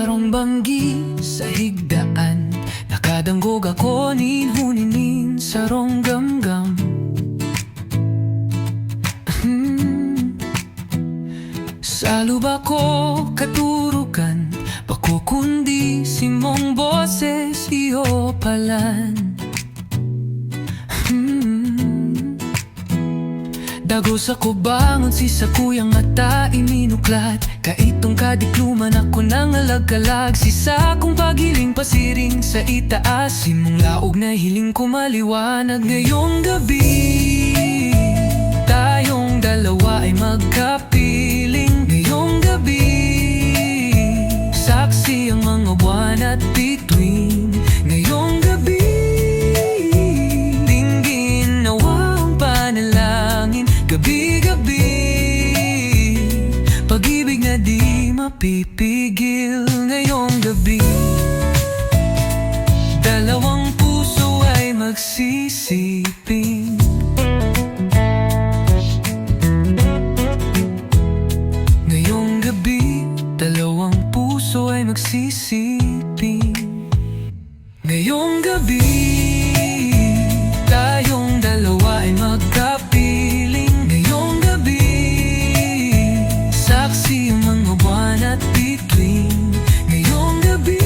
sarong banggi sa higdaan, nakadanggog ako nin huninin sarong gamgam. Sa luba ko katurukan, bako kundi simong boses iyo palan. Dagos ako bangon si sa kuyang ata iminuklat, kaitong kadikluman ako nang alagkalag. Si sa kong pagiling pasiring sa itaas, simong laog na hiling ko maliwanag. Ngayong gabi tayong dalawa ay magkapiling. Ngayong gabi saksi ang mga buwan at bituin. Ngayong gabi dinggin nawa ang panalangin. Gabi-gabi pag-ibig na di mapipigil. Ngayong gabi dalawang puso ay magsisiping. Ngayong gabi dalawang puso ay magsisiping. Ngayong gabi tayong dalawa ay magkapiling. Ngayong gabi saksi ang mga buwan at bituin. Ngayong gabi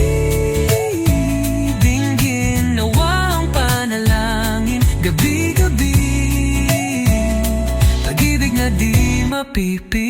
dinggin nawa ang panalangin. Gabi-gabi pag-ibig na di mapipigil.